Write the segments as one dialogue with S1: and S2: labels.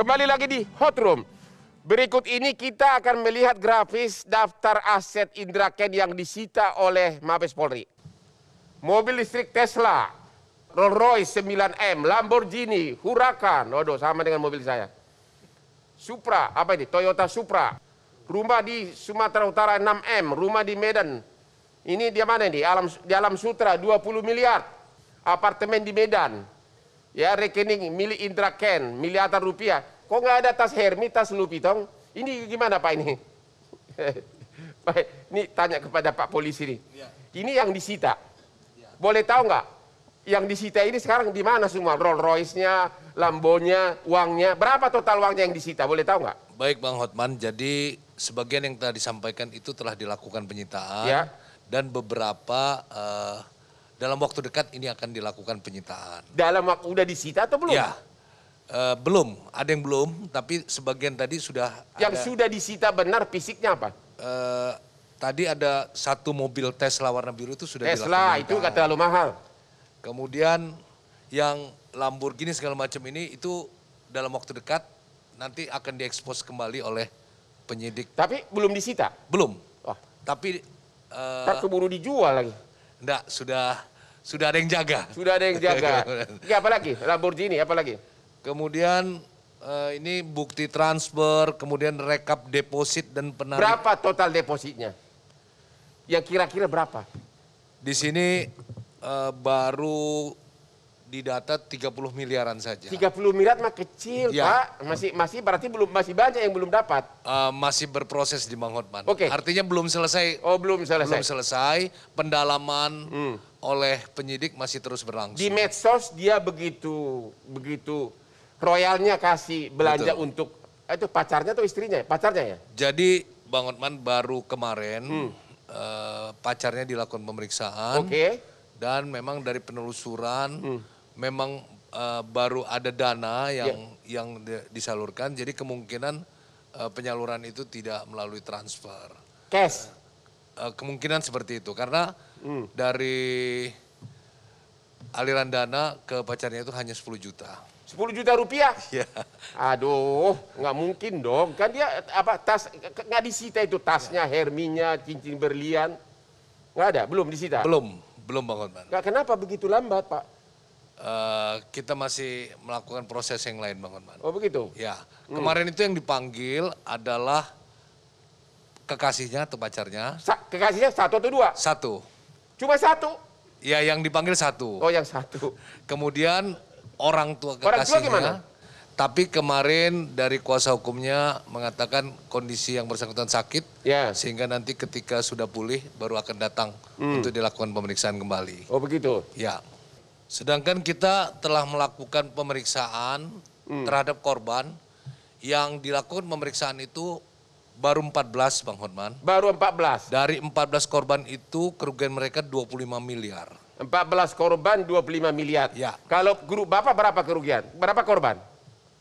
S1: Kembali lagi di Hot Room. Berikut ini kita akan melihat grafis daftar aset Indra Kents yang disita oleh Mabes Polri. Mobil listrik Tesla, Rolls Royce 9M, Lamborghini, Huracan, waduh sama dengan mobil saya. Supra, apa ini? Toyota Supra. Rumah di Sumatera Utara 6M, rumah di Medan. Ini di mana ini? Di Alam Sutra 20 miliar. Apartemen di Medan. Ya, rekening milik Indra Kents, miliaran rupiah. Kok nggak ada tas Hermes, tas Louis Vuitton? Ini gimana Pak ini? Pak, ini tanya kepada Pak polisi nih. Ya. Ini yang disita. Ya. Boleh tahu nggak? Yang disita ini sekarang di mana semua? Rolls Royce-nya, Lambonya, uangnya. Berapa total uangnya yang disita? Boleh tahu nggak?
S2: Baik Bang Hotman, jadi sebagian yang telah disampaikan itu telah dilakukan penyitaan.
S1: Ya.
S2: Dan beberapa dalam waktu dekat ini akan dilakukan penyitaan.
S1: Dalam waktu udah disita atau belum?
S2: Ya, belum. Ada yang belum, tapi sebagian tadi sudah.
S1: Yang sudah disita benar fisiknya apa?
S2: Tadi ada satu mobil Tesla warna biru itu sudah dilakukan.
S1: Tesla itu nggak terlalu mahal.
S2: Kemudian yang Lamborghini segala macam ini itu dalam waktu dekat nanti akan diekspos kembali oleh penyidik.
S1: Tapi belum disita?
S2: Belum.
S1: Oh.
S2: Tapi
S1: ntar keburu dijual lagi.
S2: Enggak, sudah ada yang jaga.
S1: Sudah ada yang jaga. Ya, apa lagi? Lamborghini, apa lagi?
S2: Kemudian ini bukti transfer, kemudian rekap deposit dan penarik.
S1: Berapa total depositnya? Yang kira-kira berapa?
S2: Di sini baru didata 30 miliaran saja.
S1: 30 miliar mah kecil, ya. Pak. Masih berarti masih banyak yang belum dapat.
S2: Masih berproses di Bang Hotman.
S1: Oke.
S2: Artinya belum selesai.
S1: Oh, belum selesai.
S2: Belum selesai. Pendalaman oleh penyidik masih terus berlangsung.
S1: Di medsos dia begitu royalnya kasih belanja. Betul. Untuk itu pacarnya atau istrinya? Pacarnya ya?
S2: Jadi Bang Hotman baru kemarin pacarnya dilakukan pemeriksaan.
S1: Oke.
S2: Dan memang dari penelusuran memang baru ada dana yang disalurkan, jadi kemungkinan penyaluran itu tidak melalui transfer.
S1: Cash?
S2: Kemungkinan seperti itu, karena dari aliran dana ke pacarnya itu hanya 10 juta.
S1: 10 juta rupiah?
S2: Ya.
S1: Aduh, nggak mungkin dong. Kan dia tas nggak disita itu tasnya, Herminya, cincin berlian. Nggak ada, belum disita?
S2: Belum Bang Hotman.
S1: Kenapa begitu lambat Pak?
S2: Kita masih melakukan proses yang lain Bang Hotman.
S1: Oh begitu?
S2: Ya, kemarin itu yang dipanggil adalah kekasihnya atau pacarnya.
S1: Kekasihnya satu atau dua?
S2: Satu.
S1: Cuma satu?
S2: Ya, yang dipanggil satu.
S1: Oh, yang satu.
S2: Kemudian orang tua kekasihnya.
S1: Orang tua gimana?
S2: Tapi kemarin dari kuasa hukumnya mengatakan kondisi yang bersangkutan sakit, sehingga nanti ketika sudah pulih baru akan datang untuk dilakukan pemeriksaan kembali.
S1: Oh begitu?
S2: Ya. Sedangkan kita telah melakukan pemeriksaan terhadap korban, yang dilakukan pemeriksaan itu baru 14 Bang Hotman.
S1: Baru 14? Dari
S2: 14 korban itu kerugian mereka 25 miliar.
S1: 14 korban 25 miliar?
S2: Ya.
S1: Kalau grup Bapak berapa kerugian? Berapa korban?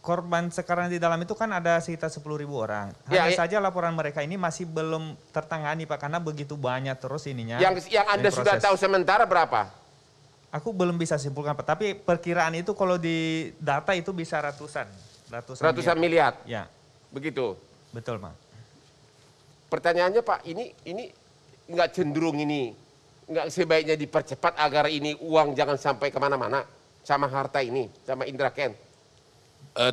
S3: Korban sekarang di dalam itu kan ada sekitar 10.000 orang. Hanya saja laporan mereka ini masih belum tertangani Pak, karena begitu banyak terus ininya.
S1: Yang Anda sudah tahu sementara berapa?
S3: Aku belum bisa simpulkan Pak, tapi perkiraan itu kalau di data itu bisa ratusan
S1: miliar.
S3: Ya.
S1: Begitu.
S3: Betul Pak.
S1: Pertanyaannya Pak, ini nggak cenderung ini nggak sebaiknya dipercepat agar ini uang jangan sampai kemana-mana sama harta ini, sama Indra Kents?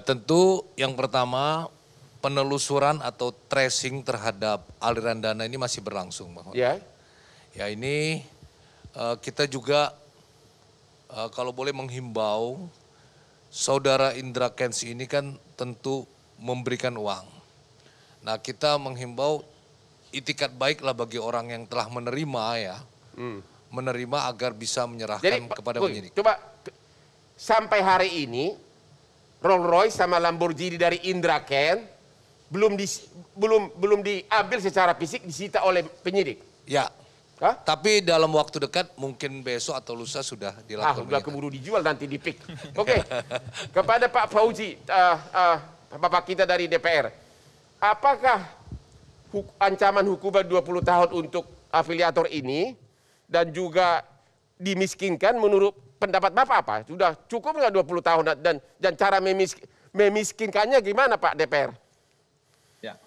S2: Tentu yang pertama penelusuran atau tracing terhadap aliran dana ini masih berlangsung.
S1: Ya.
S2: Ya ini kita juga kalau boleh menghimbau saudara Indra Kents ini kan tentu memberikan uang. Nah kita menghimbau itikat baiklah bagi orang yang telah menerima ya. Menerima agar bisa menyerahkan kepada penyidik.
S1: Coba sampai hari ini Rolls Royce sama Lamborghini dari Indra Kents belum diambil secara fisik, disita oleh penyidik.
S2: Ya. Hah? Tapi dalam waktu dekat mungkin besok atau lusa sudah dilakukan.
S1: Udah keburu dijual nanti di PIK. Oke. Kepada Pak Fauzi, Bapak kita dari DPR. Apakah ancaman hukuman 20 tahun untuk afiliator ini dan juga dimiskinkan menurut pendapat Bapak apa? Sudah cukup nggak 20 tahun dan cara memiskinkannya gimana Pak DPR?
S4: Ya,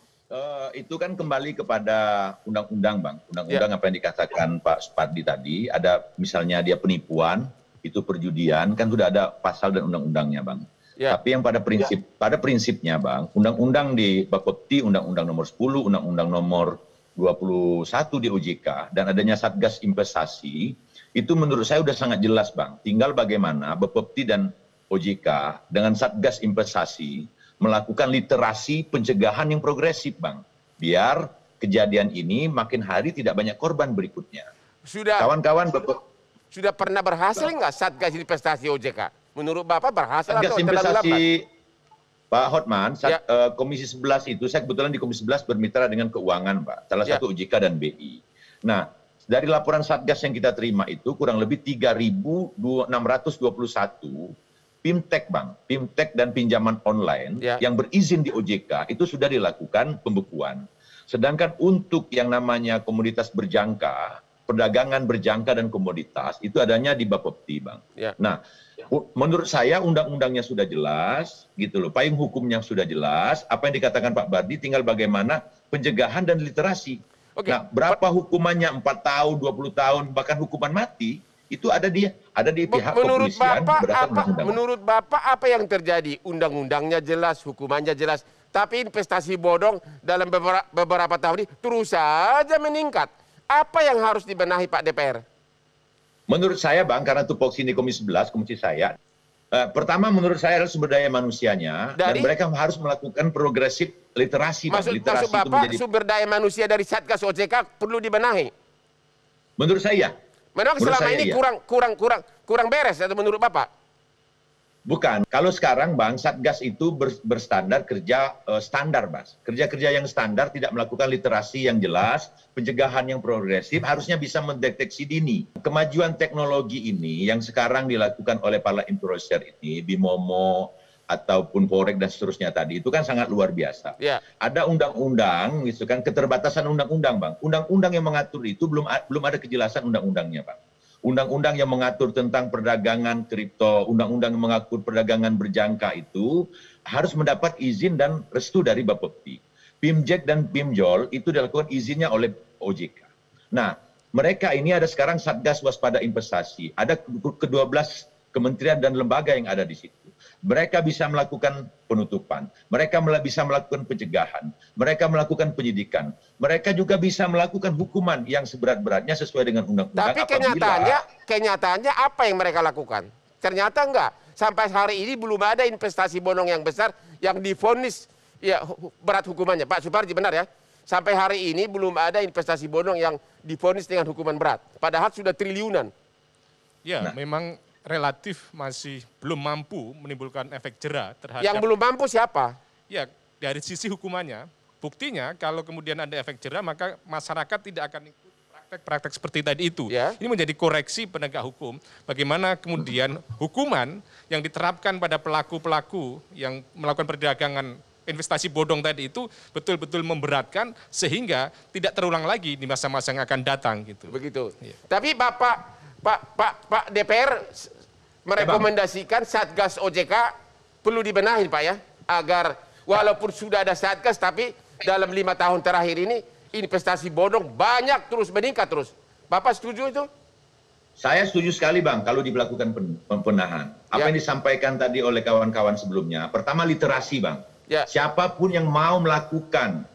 S4: itu kan kembali kepada undang-undang, Bang. Undang-undang apa yang dikatakan Pak Supardi tadi, ada misalnya dia penipuan, itu perjudian, kan sudah ada pasal dan undang-undangnya, Bang. Ya. Tapi yang pada prinsipnya, Bang, undang-undang di Bapepti, undang-undang nomor 10, undang-undang nomor 21 di OJK, dan adanya Satgas Investasi, itu menurut saya sudah sangat jelas, Bang. Tinggal bagaimana Bapepti dan OJK dengan Satgas Investasi melakukan literasi pencegahan yang progresif, Bang. Biar kejadian ini makin hari tidak banyak korban berikutnya. Kawan-kawan
S1: sudah pernah berhasil nggak Satgas Investasi OJK? Menurut Bapak berhasil
S4: Satgas
S1: atau terlalu lambat?
S4: Pak Hotman, Komisi 11 itu, saya kebetulan di Komisi 11 bermitra dengan keuangan, Pak. Salah satu OJK dan BI. Nah, dari laporan Satgas yang kita terima itu kurang lebih 3.621 Fintech, Bang, Fintech dan pinjaman online yang berizin di OJK itu sudah dilakukan pembekuan. Sedangkan untuk yang namanya komoditas berjangka, perdagangan berjangka dan komoditas itu adanya di Bapepti, Bang. Nah, menurut saya undang-undangnya sudah jelas, gitu loh. Payung hukumnya sudah jelas. Apa yang dikatakan Pak Bardi, tinggal bagaimana pencegahan dan literasi. Nah, berapa hukumannya 4 tahun, 20 tahun, bahkan hukuman mati? Itu ada di pihak kepolisian.
S1: Menurut Bapak apa yang terjadi? Undang-undangnya jelas, hukumannya jelas. Tapi investasi bodong dalam beberapa tahun ini terus saja meningkat. Apa yang harus dibenahi Pak DPR?
S4: Menurut saya, Bang, karena tupoksi ini Komisi 11, komisi saya. Pertama menurut saya adalah sumber daya manusianya. Dan mereka harus melakukan progresif literasi.
S1: Maksud Bapak sumber daya manusia dari Satgas OJK perlu dibenahi?
S4: Menurut saya.
S1: Memang selama ini kurang beres atau menurut Bapak?
S4: Bukan. Kalau sekarang, Bang, Satgas itu berstandar kerja standar, Mas. Kerja-kerja yang standar tidak melakukan literasi yang jelas, pencegahan yang progresif, harusnya bisa mendeteksi dini. Kemajuan teknologi ini yang sekarang dilakukan oleh para influencer ini, Bimomo, ataupun Forex dan seterusnya tadi, itu kan sangat luar biasa. Ada undang-undang, gitu kan, keterbatasan undang-undang, Bang. Undang-undang yang mengatur itu belum ada kejelasan undang-undangnya, Bang. Undang-undang yang mengatur tentang perdagangan kripto, undang-undang yang mengatur perdagangan berjangka itu harus mendapat izin dan restu dari Bapepti. Pimjek dan Pimjol itu dilakukan izinnya oleh OJK. Nah, mereka ini ada sekarang Satgas Waspada Investasi. Ada ke-12 kementerian dan lembaga yang ada di situ. Mereka bisa melakukan penutupan, mereka bisa melakukan pencegahan, mereka melakukan penyidikan, mereka juga bisa melakukan hukuman yang seberat-beratnya sesuai dengan undang-undang.
S1: Tapi kenyataannya apa yang mereka lakukan? Ternyata enggak. Sampai hari ini belum ada investasi bodong yang besar yang divonis berat hukumannya. Pak Supardi benar ya? Sampai hari ini belum ada investasi bodong yang divonis dengan hukuman berat. Padahal sudah triliunan.
S5: Ya, memang relatif masih belum mampu menimbulkan efek jera terhadap...
S1: Yang belum mampu siapa?
S5: Ya, dari sisi hukumannya. Buktinya kalau kemudian ada efek jera maka masyarakat tidak akan ikut praktek-praktek seperti tadi itu. Ini menjadi koreksi penegak hukum. Bagaimana kemudian hukuman yang diterapkan pada pelaku-pelaku yang melakukan perdagangan investasi bodong tadi itu betul-betul memberatkan sehingga tidak terulang lagi di masa-masa yang akan datang gitu.
S1: Begitu. Tapi Pak DPR merekomendasikan Satgas OJK perlu dibenahi, Pak ya, agar walaupun sudah ada Satgas tapi dalam 5 tahun terakhir ini investasi bodong banyak terus meningkat terus. Bapak setuju itu?
S4: Saya setuju sekali, Bang, kalau dilakukan pembenahan. Apa yang disampaikan tadi oleh kawan-kawan sebelumnya. Pertama literasi, Bang. Siapapun yang mau melakukan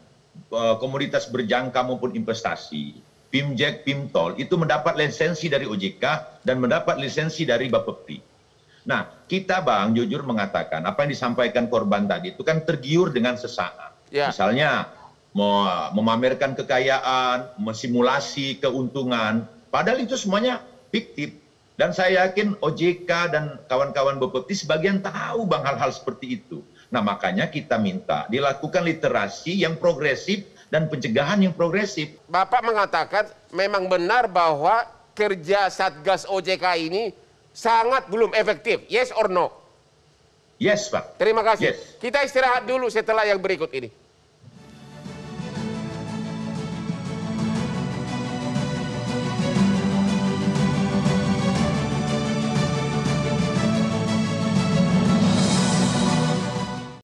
S4: komoditas berjangka maupun investasi, Pimjek, Pimtol, itu mendapat lisensi dari OJK dan mendapat lisensi dari Bapepti. Nah, kita, Bang, jujur mengatakan apa yang disampaikan korban tadi itu kan tergiur dengan sesaat. Misalnya, memamerkan kekayaan, mensimulasi keuntungan, padahal itu semuanya fiktif. Dan saya yakin OJK dan kawan-kawan Bapepti sebagian tahu, Bang, hal-hal seperti itu. Nah, makanya kita minta dilakukan literasi yang progresif dan pencegahan yang progresif.
S1: Bapak mengatakan memang benar bahwa kerja Satgas OJK ini sangat belum efektif. Yes or no?
S4: Yes, Pak.
S1: Terima kasih.
S4: Yes.
S1: Kita istirahat dulu setelah yang berikut ini.